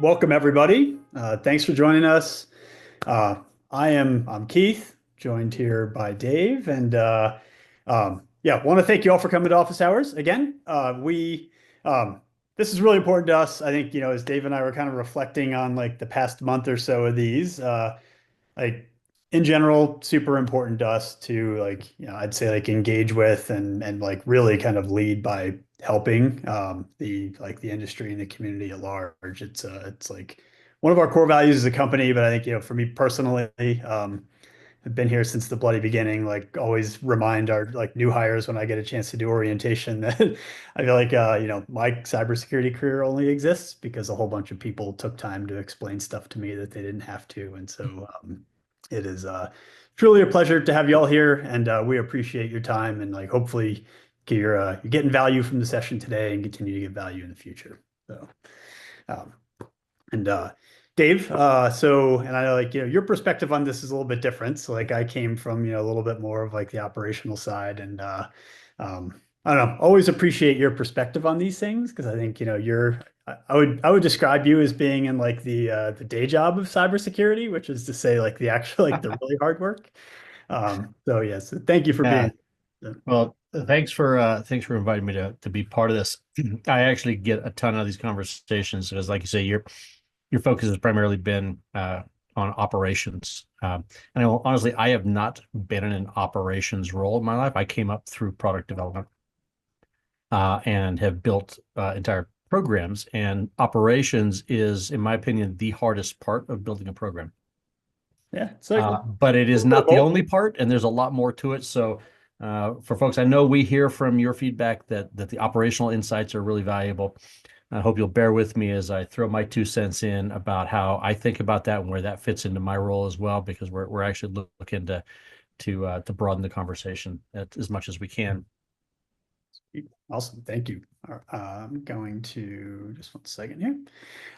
welcome everybody. Thanks for joining us. Uh, I'm Keith, joined here by Dave, and yeah, want to thank you all for coming to office hours again. We This is really important to us. I think as Dave and I were kind of reflecting on like the past month or so of these, like in general, super important to us to like, I'd say like engage with and like really kind of lead by helping the industry and the community at large. It's like one of our core values as a company, but I think, for me personally, I've been here since the bloody beginning, like always remind our like new hires when I get a chance to do orientation that I feel like my cybersecurity career only exists because a whole bunch of people took time to explain stuff to me that they didn't have to. And so it is truly a pleasure to have you all here, and we appreciate your time, and like hopefully you're getting value from the session today and continue to get value in the future. So um, and Dave, and I know like your perspective on this is a little bit different. So like I came from a little bit more of like the operational side, and I don't know, always appreciate your perspective on these things because I think I would describe you as being in like the day job of cybersecurity, which is to say like the actual like the really hard work. So yes, thank you for Yeah. being. Well, thanks for inviting me to be part of this. I actually get a ton of these conversations because, like you say, your focus has primarily been on operations. And honestly, I have not been in an operations role in my life. I came up through product development and have built entire programs. And operations is, in my opinion, the hardest part of building a program. Yeah, it's like a But it is little bit of not the both. only part, and there's a lot more to it. So, for folks, I know we hear from your feedback that the operational insights are really valuable. I hope you'll bear with me as I throw my 2 cents in about how I think about that and where that fits into my role as well, because we're actually looking to broaden the conversation as much as we can. Awesome, thank you. I'm going to just 1 second here.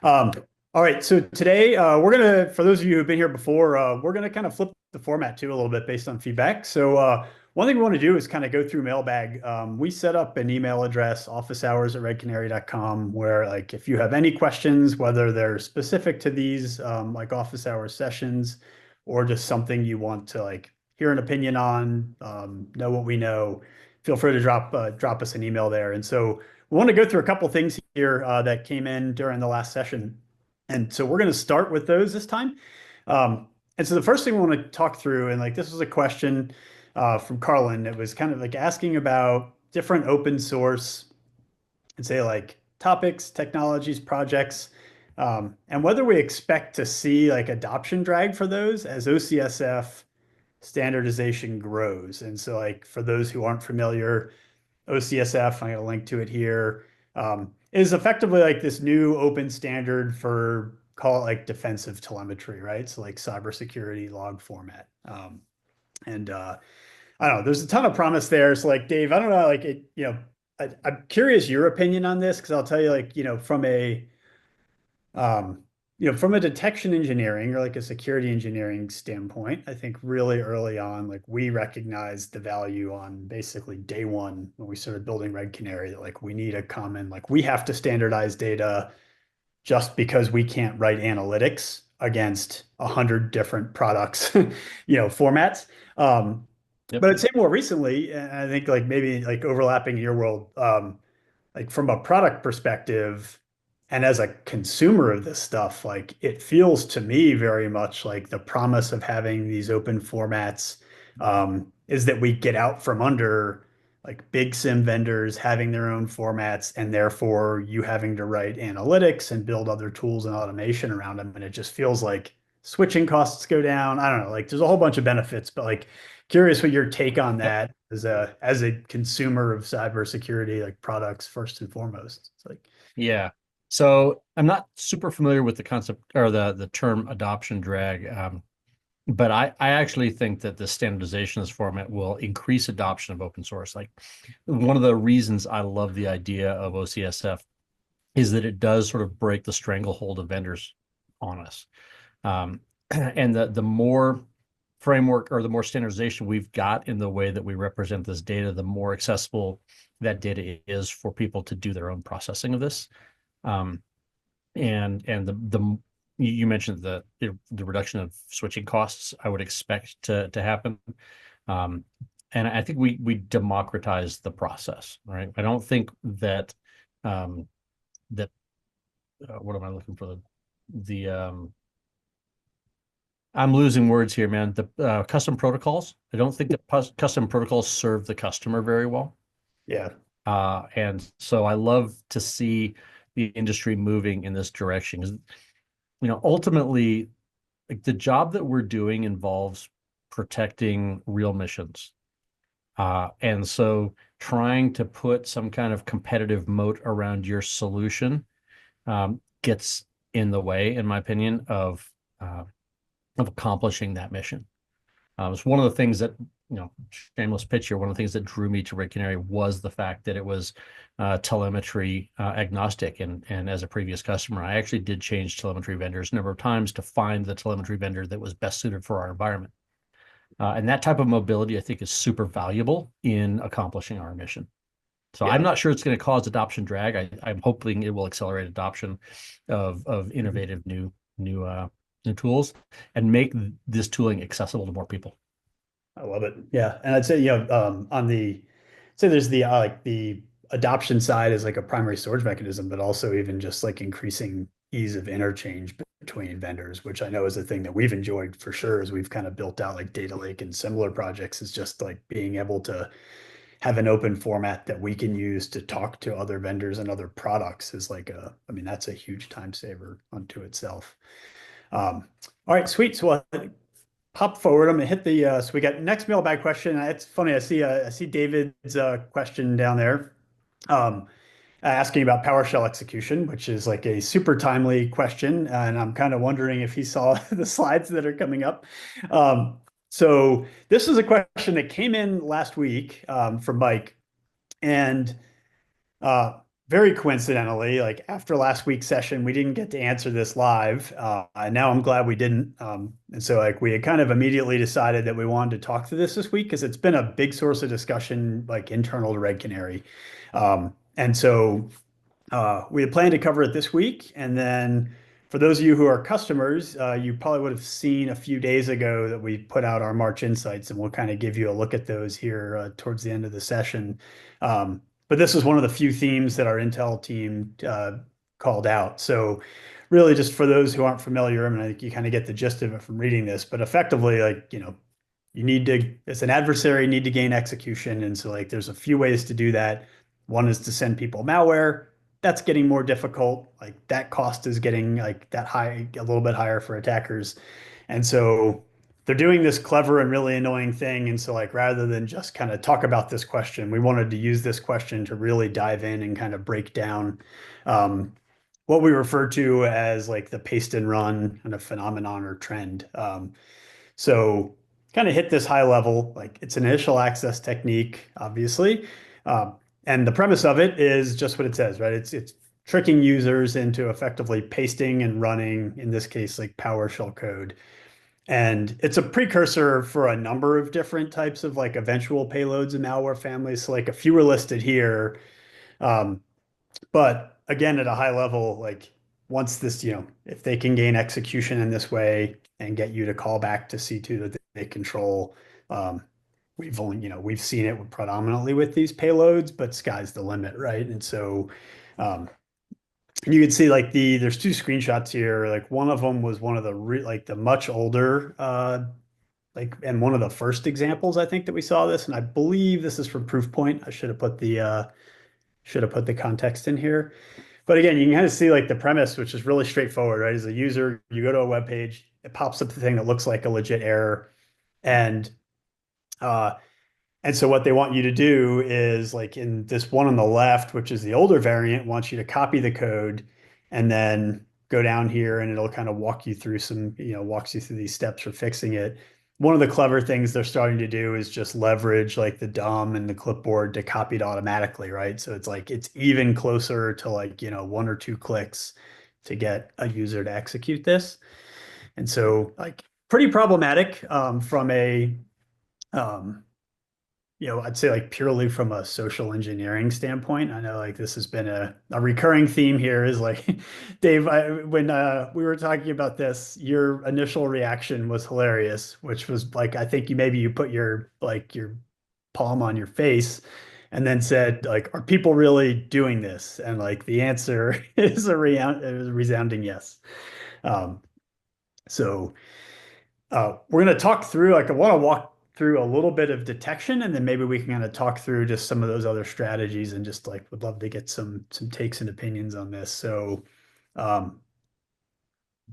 Um, all right, so today for those of you who've been here before, we're gonna kind of flip the format too a little bit based on feedback. So one thing we want to do is kind of go through mailbag. We set up an email address, officehours@redcanary.com, where like if you have any questions, whether they're specific to these like office hours sessions, or just something you want to like hear an opinion on, know what we know, feel free to drop us an email there. And so we want to go through a couple things here that came in during the last session. And so we're going to start with those this time. And so the first thing we want to talk through, and like this was a question from Carlin, it was kind of like asking about different open source and say like topics, technologies, projects, and whether we expect to see like adoption drag for those as OCSF standardization grows. And so like for those who aren't familiar, OCSF, I got a link to it here, is effectively like this new open standard for call it like defensive telemetry, right? So like cybersecurity log format. And I don't know, there's a ton of promise there. So like Dave, I don't know, like I'm curious your opinion on this because I'll tell you like, um, from a detection engineering or like a security engineering standpoint, I think really early on, like we recognized the value on basically day one when we started building Red Canary that like we need a common, like we have to standardize data just because we can't write analytics against 100 different products, formats. Yep. But I'd say more recently, and I think like maybe like overlapping your world, like from a product perspective and as a consumer of this stuff, like it feels to me very much like the promise of having these open formats is that we get out from under like big SIM vendors having their own formats and therefore you having to write analytics and build other tools and automation around them. And it just feels like switching costs go down. I don't know, like there's a whole bunch of benefits, but like curious what your take on Yep. that as a consumer of cybersecurity like products first and foremost. It's like Yeah. So I'm not super familiar with the concept or the term adoption drag. But I actually think that the standardization of this format will increase adoption of open source. Like one of the reasons I love the idea of OCSF is that it does sort of break the stranglehold of vendors on us. And the more framework or the more standardization we've got in the way that we represent this data, the more accessible that data is for people to do their own processing of this. Um, and the you mentioned the reduction of switching costs I would expect to happen. Um, and I think we democratize the process, right? I don't think that um, that what am I looking for? The I'm losing words here, man. The custom protocols. I don't think that custom protocols serve the customer very well. Yeah. And so I love to see the industry moving in this direction because, ultimately, like the job that we're doing involves protecting real missions. And so trying to put some kind of competitive moat around your solution gets in the way, in my opinion, of accomplishing that mission. It's one of the things that, shameless pitch here, one of the things that drew me to Red Canary was the fact that it was telemetry agnostic. And as a previous customer, I actually did change telemetry vendors a number of times to find the telemetry vendor that was best suited for our environment. And that type of mobility, I think, is super valuable in accomplishing our mission. So I'm Yeah. not sure it's going to cause adoption drag. I'm hoping it will accelerate adoption of innovative new tools and make this tooling accessible to more people. I love it. Yeah. And I'd say, on the, say there's the, like the adoption side is like a primary storage mechanism, but also even just like increasing ease of interchange between vendors, which I know is a thing that we've enjoyed for sure as we've kind of built out like data lake and similar projects, is just like being able to have an open format that we can use to talk to other vendors and other products is like I mean, that's a huge time saver unto itself. All right, sweet. So pop forward. I'm gonna hit the so we got next mailbag question. It's funny. I see David's question down there, um, asking about PowerShell execution, which is like a super timely question, and I'm kind of wondering if he saw the slides that are coming up. So this is a question that came in last week from Mike, and uh, very coincidentally, like after last week's session, we didn't get to answer this live. And now I'm glad we didn't. And so like we had kind of immediately decided that we wanted to talk to this week because it's been a big source of discussion, like internal to Red Canary. And so we had planned to cover it this week. And then for those of you who are customers, you probably would have seen a few days ago that we put out our March insights, and we'll kind of give you a look at those here towards the end of the session. But this was one of the few themes that our Intel team called out. So really just for those who aren't familiar, I mean, I think you kind of get the gist of it from reading this, but effectively, like, you need to, as an adversary, need to gain execution. And so like there's a few ways to do that. One is to send people malware. That's getting more difficult. Like that cost is getting like that high, a little bit higher for attackers. And so they're doing this clever and really annoying thing. And so like rather than just kind of talk about this question, we wanted to use this question to really dive in and kind of break down what we refer to as like the paste and run kind of phenomenon or trend. So kind of hit this high level, like it's an initial access technique, obviously. Um, and the premise of it is just what it says, right? It's tricking users into effectively pasting and running, in this case, like PowerShell code. And it's a precursor for a number of different types of like eventual payloads and malware families. So like a few are listed here. Um, but again, at a high level, like once this, if they can gain execution in this way and get you to call back to C2 that they control, we've seen it predominantly with these payloads, but sky's the limit, right? And so um, you can see like there's two screenshots here. Like one of them was one of like the much older and one of the first examples I think that we saw this, and I believe this is from Proofpoint. I should have put the context in here. But again, you can kind of see like the premise, which is really straightforward, right? As a user, you go to a web page, it pops up the thing that looks like a legit error. And uh, and so what they want you to do is like in this one on the left, which is the older variant, wants you to copy the code and then go down here and it'll kind of walk you through walks you through these steps for fixing it. One of the clever things they're starting to do is just leverage like the DOM and the clipboard to copy it automatically, right? So it's like it's even closer to like, one or two clicks to get a user to execute this. And so like pretty problematic from a um, I'd say like purely from a social engineering standpoint, I know like this has been a recurring theme here is like, Dave, when we were talking about this, your initial reaction was hilarious, which was like, I think you put your palm on your face and then said like, are people really doing this? And like the answer is a resounding yes. Um, so we're going to talk through, like, I want to walk through a little bit of detection, and then maybe we can kind of talk through just some of those other strategies and just like would love to get some takes and opinions on this. Um,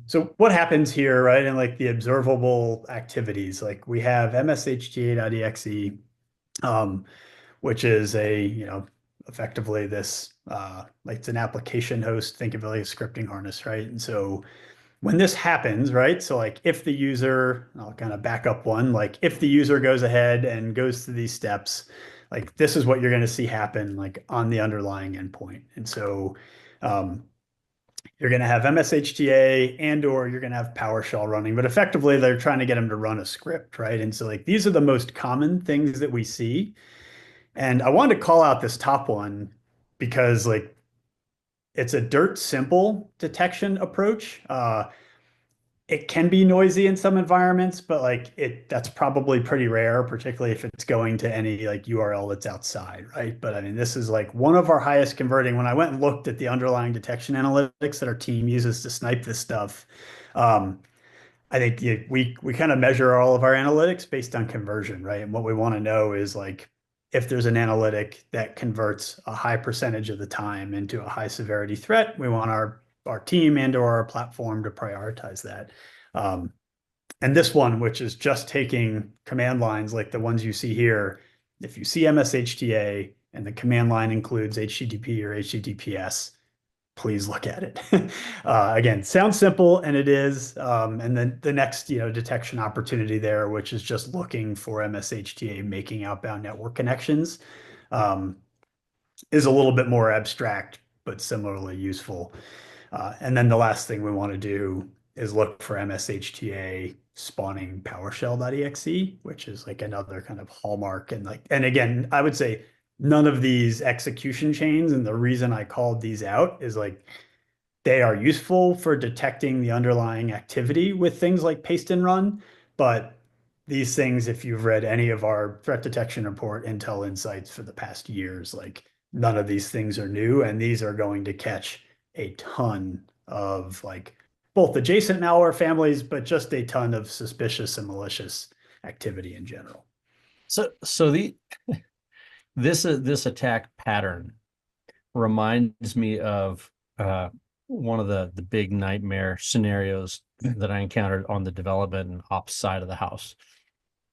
so what happens here, right? And like the observable activities, like we have mshta.exe, um, which is effectively this, like it's an application host, think of it like a scripting harness, right? And so when this happens, right? So like if the user, I'll kind of back up one, like if the user goes ahead and goes through these steps, like this is what you're going to see happen like on the underlying endpoint. And so um, you're going to have MSHTA and or you're going to have PowerShell running, but effectively they're trying to get them to run a script, right? And so like these are the most common things that we see. And I wanted to call out this top one because like it's a dirt simple detection approach. It can be noisy in some environments, but like that's probably pretty rare, particularly if it's going to any like URL that's outside, right? But I mean, this is like one of our highest converting. When I went and looked at the underlying detection analytics that our team uses to snipe this stuff, um, I think we kind of measure all of our analytics based on conversion, right? And what we want to know is like if there's an analytic that converts a high percentage of the time into a high severity threat, we want our team and or our platform to prioritize that. Um, and this one, which is just taking command lines like the ones you see here, if you see MSHTA and the command line includes HTTP or HTTPS, please look at it. Again, sounds simple, and it is. And then the next, detection opportunity there, which is just looking for MSHTA making outbound network connections, um, is a little bit more abstract, but similarly useful. And then the last thing we want to do is look for MSHTA spawning PowerShell.exe, which is like another kind of hallmark. And again, I would say none of these execution chains, and the reason I called these out is like they are useful for detecting the underlying activity with things like paste and run. But these things, if you've read any of our threat detection report, Intel Insights for the past years, like none of these things are new. And these are going to catch a ton of like both adjacent malware families, but just a ton of suspicious and malicious activity in general. So this attack pattern reminds me of one of the big nightmare scenarios that I encountered on the development and ops side of the house,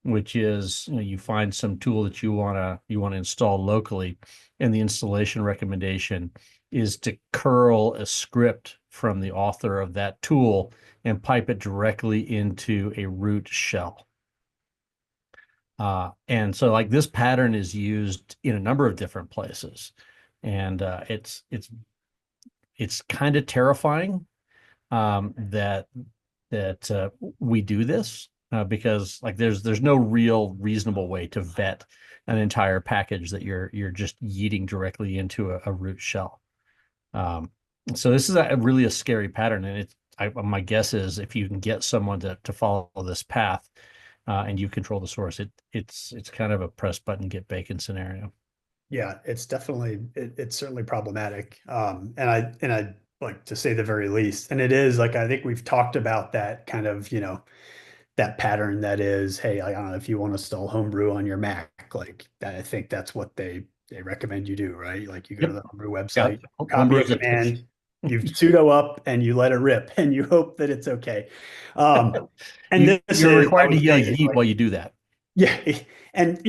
which is you find some tool that you want to install locally, and the installation recommendation is to curl a script from the author of that tool and pipe it directly into a root shell. And so like this pattern is used in a number of different places, and it's kind of terrifying that we do this because like there's no real reasonable way to vet an entire package that you're just yeeting directly into a root shell. So this is really a scary pattern, and my guess is if you can get someone to follow this path and you control the source, it's kind of a press button get bacon scenario. Yeah, it's certainly problematic. And I like to say the very least. And it is like I think we've talked about that kind of, that pattern that is, hey, I don't know if you want to install Homebrew on your Mac, like that, I think that's what they recommend you do, right? Like you go to Yep. the Homebrew Yeah. website, copy Homebrew a is a command, you sudo up and you let it rip and you hope that it's okay. And this you're is, I required to would yell say, yeet like, while you do that. yeah. And,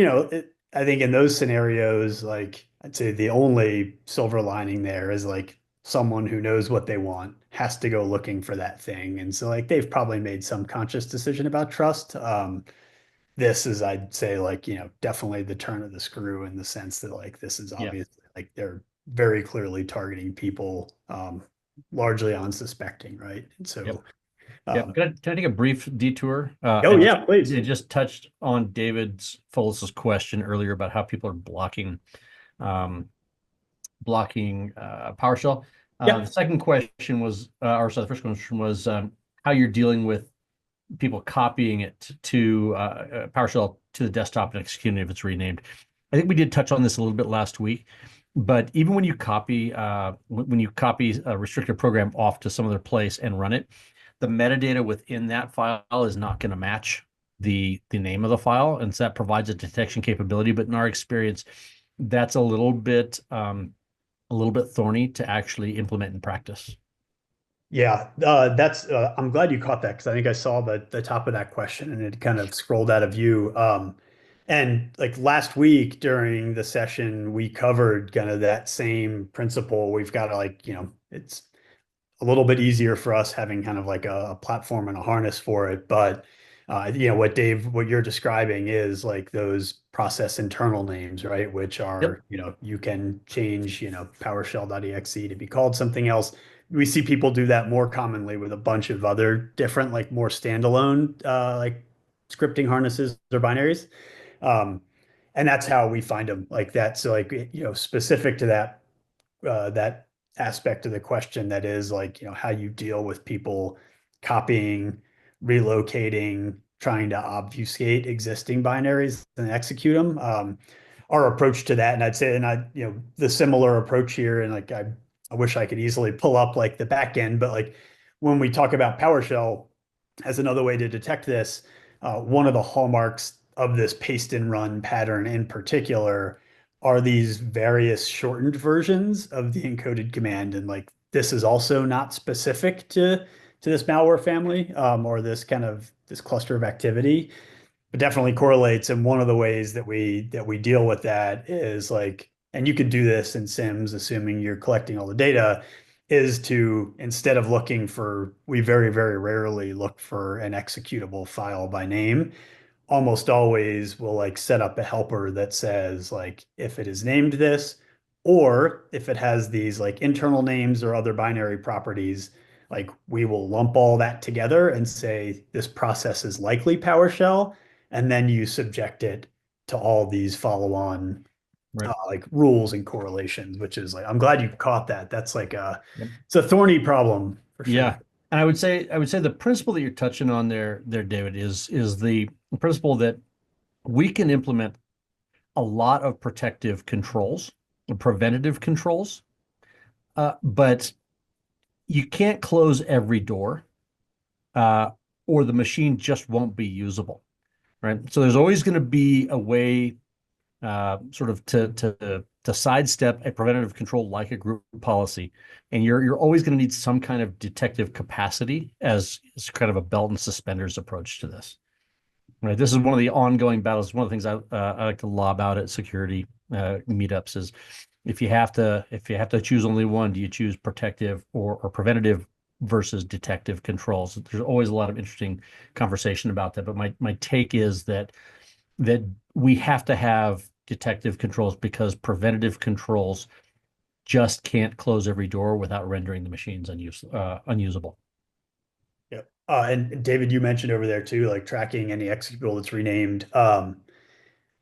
I think in those scenarios, like I'd say the only silver lining there is like someone who knows what they want has to go looking for that thing. And so like they've probably made some conscious decision about trust. This is, I'd say, like, definitely the turn of the screw in the sense that like this is Yeah. obviously like they're very clearly targeting people largely unsuspecting, right? And Yep. so Yeah, can I take a brief detour? Oh yeah, I please. just touched on David's Folis's question earlier about how people are um, blocking PowerShell. The Yep. second question was, or sorry, the first question was how you're dealing with people copying it to PowerShell to the desktop and executing it if it's renamed. I think we did touch on this a little bit last week, but even when you copy a restricted program off to some other place and run it, the metadata within that file is not going to match the name of the file, and so that provides a detection capability. But in our experience, that's a little bit thorny to actually implement in practice. Yeah, that's I'm glad you caught that because I think I saw the top of that question and it kind of scrolled out of view. And like last week during the session, we covered kind of that same principle. We've got to like, it's a little bit easier for us having kind of like a platform and a harness for it. But what you're describing is like those process internal names, right? Which Yep. are, you can change, PowerShell.exe to be called something else. We see people do that more commonly with a bunch of other different, like more standalone, like scripting harnesses or binaries. Um, and that's how we find them like that. So like, specific to that aspect of the question that is like, how you deal with people copying, relocating, trying to obfuscate existing binaries and execute them. Our approach to that, and I'd say, and the similar approach here, and like I wish I could easily pull up like the back end, but like when we talk about PowerShell as another way to detect this, one of the hallmarks of this paste and run pattern in particular are these various shortened versions of the encoded command. And like this is also not specific to this malware family or this cluster of activity, but definitely correlates. And one of the ways that we deal with that is like, and you can do this in SIMS, assuming you're collecting all the data, is to instead of looking for, we very, very rarely look for an executable file by name. Almost always will like set up a helper that says like if it is named this, or if it has these like internal names or other binary properties, like we will lump all that together and say this process is likely PowerShell, and then you subject it to all these follow-on Right. like rules and correlations, which is like I'm glad you caught that. That's like Yep. it's a thorny problem for sure. Yeah. And I would say the principle that you're touching on there, David, is the principle that we can implement a lot of protective controls, preventative controls, but you can't close every door, uh, or the machine just won't be usable, right? So there's always going to be a way, sort of to sidestep a preventative control like a group policy, and you're always going to need some kind of detective capacity as kind of a belt and suspenders approach to this. Right. This is one of the ongoing battles. One of the things I like to lob out at security meetups is if you have to choose only one, do you choose protective or preventative versus detective controls? There's always a lot of interesting conversation about that. But my take is that we have to have detective controls because preventative controls just can't close every door without rendering the machines unusable. Yeah. And David, you mentioned over there too, like tracking any executable that's renamed.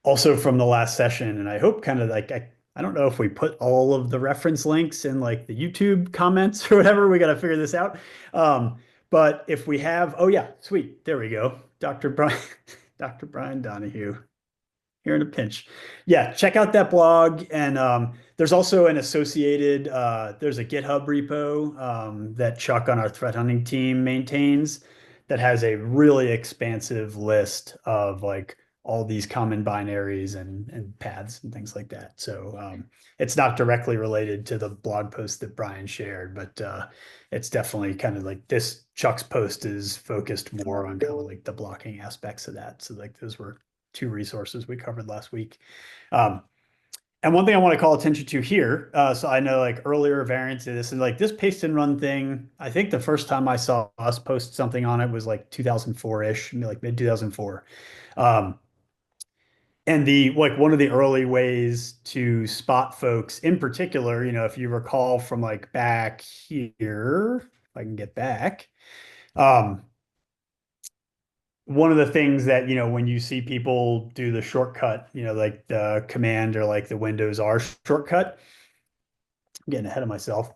Also from the last session, and I hope kind of like I don't know if we put all of the reference links in like the YouTube comments or whatever. We got to figure this out. But if we have, oh yeah, sweet, there we go, Dr. Brian, Dr. Brian Donahue here in a pinch. Yeah, check out that blog. And there's also an associated, there's a GitHub repo that Chuck on our threat hunting team maintains that has a really expansive list of like all these common binaries and paths and things like that. So it's not directly related to the blog post that Brian shared, but it's definitely kind of like this Chuck's post is focused more on kind of like the blocking aspects of that. So like those were two resources we covered last week. Um, and one thing I want to call attention to here, so I know like earlier variants of this and like this paste and run thing, I think the first time I saw us post something on it was like 2004-ish, like mid 2004. Um, and the like one of the early ways to spot folks in particular, if you recall from like back here, if I can get back, Um, One of the things that, when you see people do the shortcut, like the command or like the Windows R shortcut, I'm getting ahead of myself.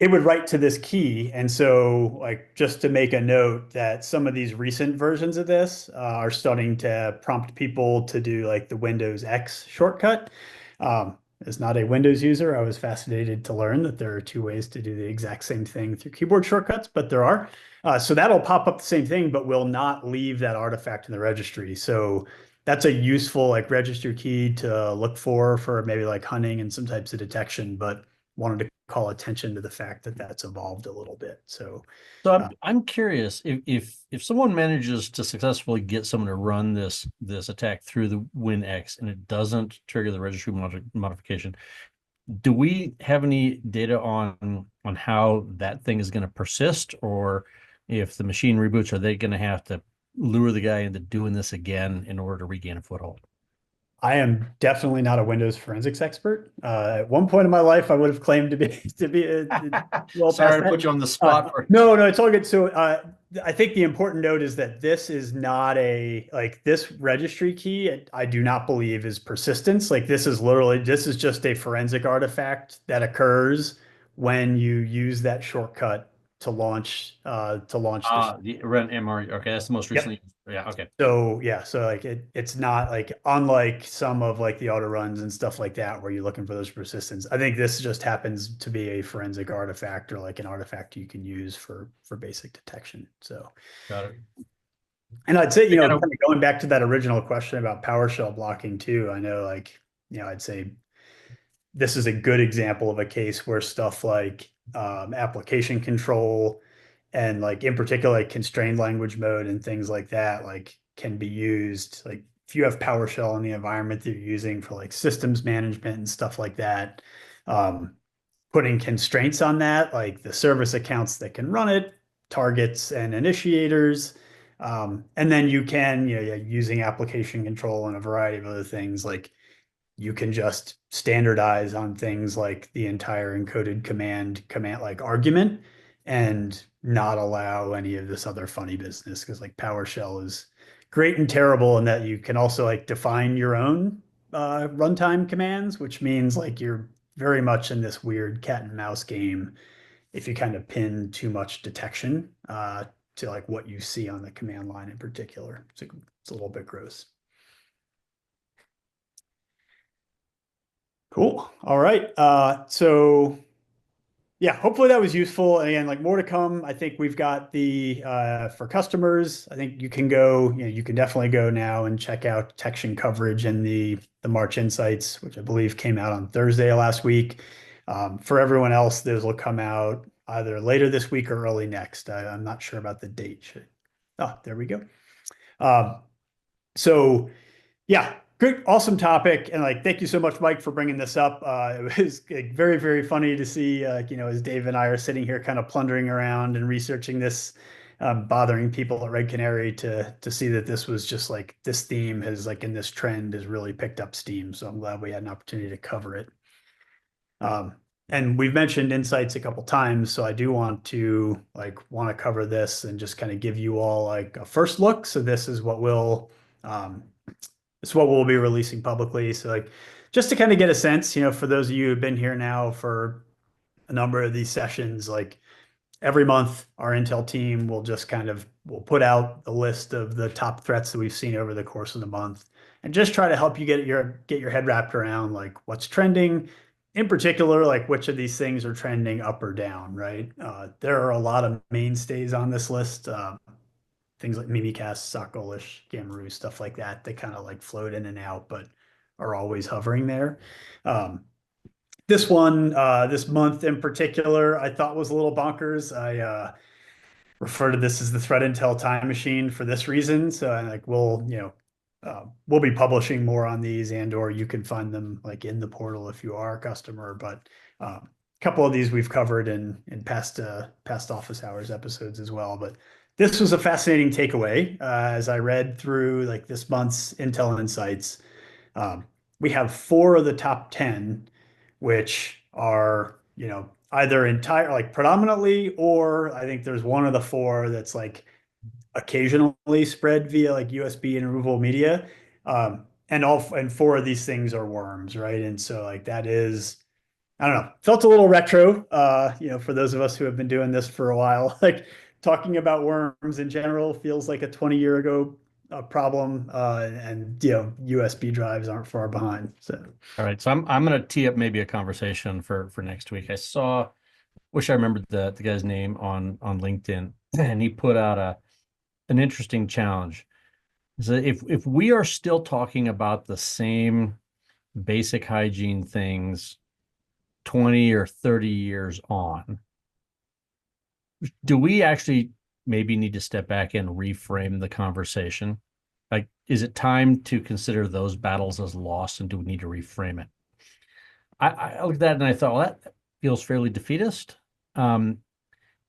It would write to this key. And so, like, just to make a note that some of these recent versions of this are starting to prompt people to do like the Windows X shortcut. As not a Windows user, I was fascinated to learn that there are two ways to do the exact same thing through keyboard shortcuts, but there are. So that'll pop up the same thing, but will not leave that artifact in the registry. So that's a useful like register key to look for maybe like hunting and some types of detection, but wanted to call attention to the fact that that's evolved a little bit. So, So uh, I'm curious if someone manages to successfully get someone to run this attack through the WinX and it doesn't trigger the registry modification, do we have any data on how that thing is going to persist, or if the machine reboots, are they going to have to lure the guy into doing this again in order to regain a foothold? I am definitely not a Windows forensics expert. At one point in my life, I would have claimed to be well past Sorry to put that. you on the spot No, no, it's all good. So I think the important note is that this is not a like this registry key. I do not believe is persistence. Like this is just a forensic artifact that occurs when you use that shortcut to launch the. the run MR. Okay, that's the most Yep. recently. Yeah, okay. So yeah, so like it's not like unlike some of like the auto runs and stuff like that where you're looking for those persistence. I think this just happens to be a forensic artifact or like an artifact you can use for basic detection. So, Got it. and I'd say, They kind kind of going back to that original question about PowerShell blocking too, I know like, I'd say this is a good example of a case where stuff like application control and like in particular like constrained language mode and things like that like can be used like if you have PowerShell in the environment that you're using for like systems management and stuff like that, um, putting constraints on that like the service accounts that can run it, targets and initiators, and then you can using application control and a variety of other things like you can just standardize on things like the entire encoded command like argument and not allow any of this other funny business because like PowerShell is great and terrible in that you can also like define your own runtime commands, which means like you're very much in this weird cat and mouse game if you kind of pin too much detection to like what you see on the command line in particular. It's a little bit gross. Cool. All right. So yeah, hopefully that was useful. And again, like more to come. I think we've got the for customers. I think you can go, you can definitely go now and check out detection coverage and the March Insights, which I believe came out on Thursday last week. For everyone else, those will come out either later this week or early next. I'm not sure about the date. Oh, there we go. Um, so yeah, great, awesome topic, and like, thank you so much, Mike, for bringing this up. It was like, very, very funny to see, as Dave and I are sitting here, kind of plundering around and researching this, bothering people at Red Canary to see that this was just like this theme has like in this trend has really picked up steam. So I'm glad we had an opportunity to cover it. Um, and we've mentioned insights a couple times, so I do want to cover this and just kind of give you all like a first look. So um, this is what we'll be releasing publicly. So like just to kind of get a sense, for those of you who've been here now for a number of these sessions, like every month our Intel team will just we'll put out the list of the top threats that we've seen over the course of the month and just try to help you get your head wrapped around like what's trending, in particular, like which of these things are trending up or down, right? There are a lot of mainstays on this list. Things like Mimikatz, Sockolish, Gamaroo, stuff like that, they kind of like float in and out, but are always hovering there. Um, this month in particular, I thought was a little bonkers. I refer to this as the threat intel time machine for this reason. So I like we'll be publishing more on these, and or you can find them like in the portal if you are a customer. But a couple of these we've covered in past office hours episodes as well. But this was a fascinating takeaway as I read through like this month's Intel Insights. Um, we have four of the top 10, which are either entire, like predominantly, or I think there's one of the four that's like occasionally spread via like USB and removable media. And four of these things are worms, right? And so like that is, I don't know, felt a little retro, for those of us who have been doing this for a while. Like talking about worms in general feels like a 20-year ago problem, and USB drives aren't far behind. So All right, so I'm going to tee up maybe a conversation for next week. Wish I remembered the guy's name on LinkedIn, and he put out an interesting challenge. So if we are still talking about the same basic hygiene things 20 or 30 years on, do we actually maybe need to step back and reframe the conversation? Like, is it time to consider those battles as lost, and do we need to reframe it? I looked at that and I thought, well, that feels fairly defeatist. Um,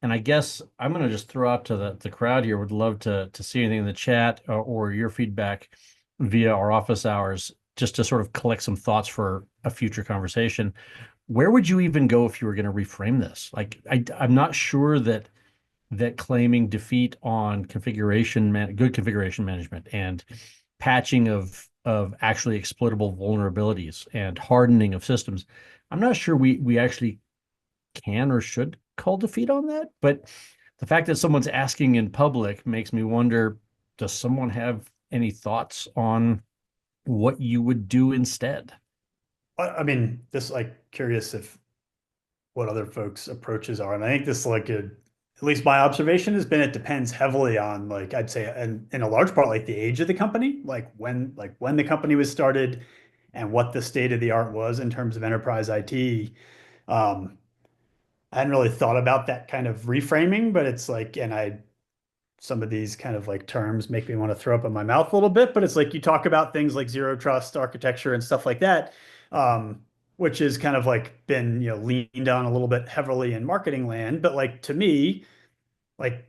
and I guess I'm going to just throw out to the crowd here. Would love to see anything in the chat, or your feedback via our office hours, just to sort of collect some thoughts for a future conversation. Where would you even go if you were going to reframe this? Like, I'm not sure that claiming defeat on good configuration management and patching of actually exploitable vulnerabilities and hardening of systems, I'm not sure we actually can or should call defeat on that. But the fact that someone's asking in public makes me wonder, does someone have any thoughts on what you would do instead? I mean, just like curious if what other folks' approaches are. And I think this like at least my observation has been it depends heavily on like I'd say in a large part like the age of the company, like when the company was started and what the state of the art was in terms of enterprise IT. Um, I hadn't really thought about that kind of reframing, but it's like, and I some of these kind of like terms make me want to throw up in my mouth a little bit, but it's like you talk about things like zero trust architecture and stuff like that, um, which is kind of like been, leaned on a little bit heavily in marketing land. But like to me, like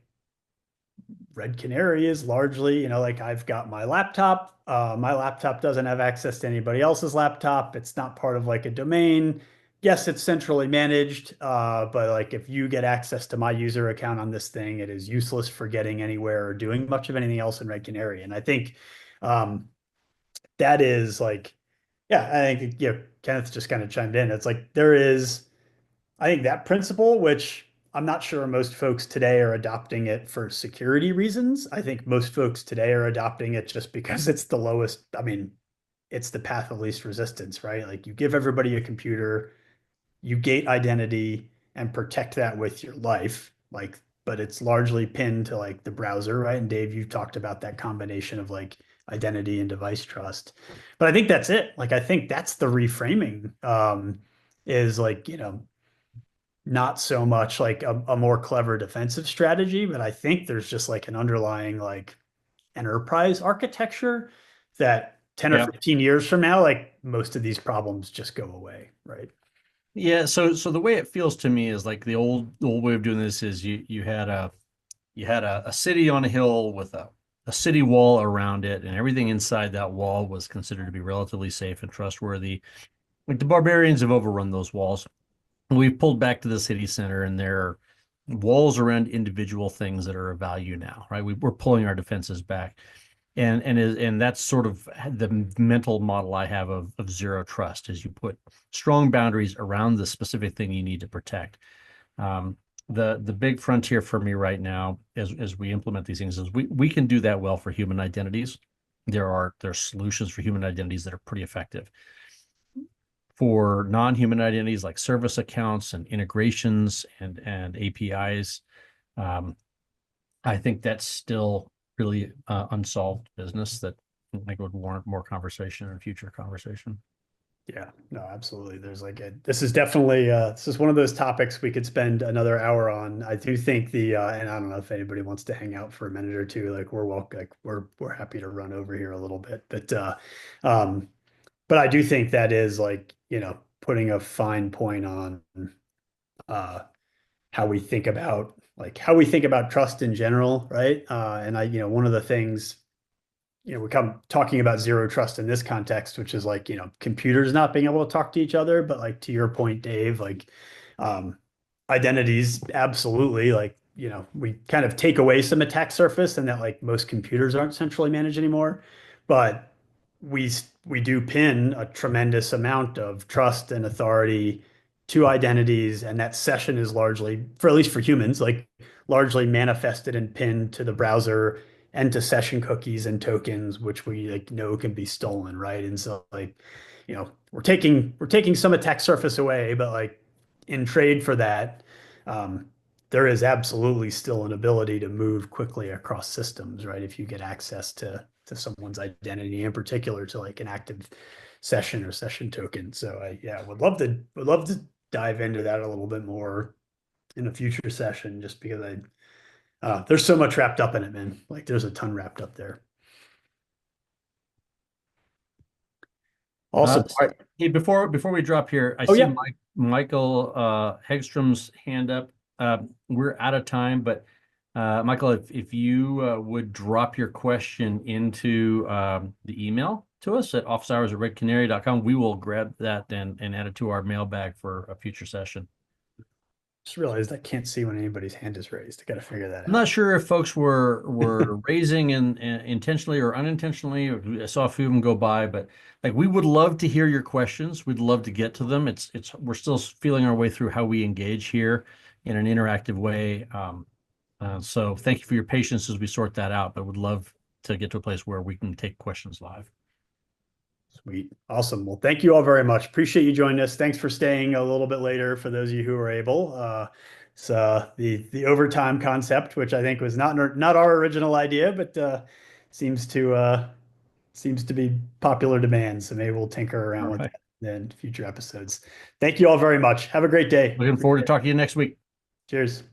Red Canary is largely, like I've got my laptop. My laptop doesn't have access to anybody else's laptop. It's not part of like a domain. Yes, it's centrally managed, but like if you get access to my user account on this thing, it is useless for getting anywhere or doing much of anything else in Red Canary. And I think um, that is like, yeah, I think Kenneth just kind of chimed in. It's like there is I think that principle, which I'm not sure most folks today are adopting it for security reasons. I think most folks today are adopting it just because it's the lowest. I mean, it's the path of least resistance, right? Like you give everybody a computer, you gate identity and protect that with your life. Like, but it's largely pinned to like the browser, right? And Dave, you've talked about that combination of like identity and device trust. But I think that's it. Like, I think that's the reframing, is like, not so much like a more clever defensive strategy, but I think there's just like an underlying like enterprise architecture that 10 or Yeah. 15 years from now, like most of these problems just go away, right? Yeah, so the way it feels to me is like the old way of doing this is you had a city on a hill with a city wall around it, and everything inside that wall was considered to be relatively safe and trustworthy. Like the barbarians have overrun those walls. We've pulled back to the city center, and there are walls around individual things that are of value now, right? We're pulling our defenses back. And that's sort of the mental model I have of zero trust is you put strong boundaries around the specific thing you need to protect. Um, the big frontier for me right now as we implement these things is we can do that well for human identities. There are solutions for human identities that are pretty effective. For non-human identities like service accounts and integrations and APIs, um, I think that's still really unsolved business that I think would warrant more conversation and future conversation. Yeah, no, absolutely. This is definitely, this is one of those topics we could spend another hour on. I do think and I don't know if anybody wants to hang out for a minute or two, like we're welcome, like we're happy to run over here a little bit, um, but I do think that is like, putting a fine point on, uh, how we think about trust in general, right? And one of the things, we come talking about zero trust in this context, which is like, computers not being able to talk to each other. But like to your point, Dave, like Um, Identities, absolutely. Like, we kind of take away some attack surface and that like most computers aren't centrally managed anymore. But we do pin a tremendous amount of trust and authority to identities, and that session is largely, for at least for humans, like largely manifested and pinned to the browser and to session cookies and tokens, which we like know can be stolen, right? And so like, we're taking some attack surface away, but like in trade for that, um, there is absolutely still an ability to move quickly across systems, right? If you get access to someone's identity, in particular to like an active session or session token. So I yeah, would love to dive into that a little bit more in a future session, just because there's so much wrapped up in it, man. Like there's a ton wrapped up there. Awesome. All right. Hey, before we drop here, I Oh see yeah. Michael Hegstrom's hand up. We're out of time, but Michael, if you would drop your question into the email to us at officehours@redcanary.com, we will grab that and add it to our mailbag for a future session. Just realized I can't see when anybody's hand is raised. I got to figure that I'm out. not sure if folks were raising and intentionally or unintentionally. I saw a few of them go by, but like we would love to hear your questions. We'd love to get to them. It's we're still feeling our way through how we engage here in an interactive way. So thank you for your patience as we sort that out, but would love to get to a place where we can take questions live. Sweet. Awesome. Well, thank you all very much. Appreciate you joining us. Thanks for staying a little bit later for those of you who were able. It's the overtime concept, which I think was not our original idea, but seems to seems to be popular demand. So maybe we'll tinker All around with right. that in future episodes. Thank you all very much. Have a great day. Looking forward to talking to you next week. Cheers.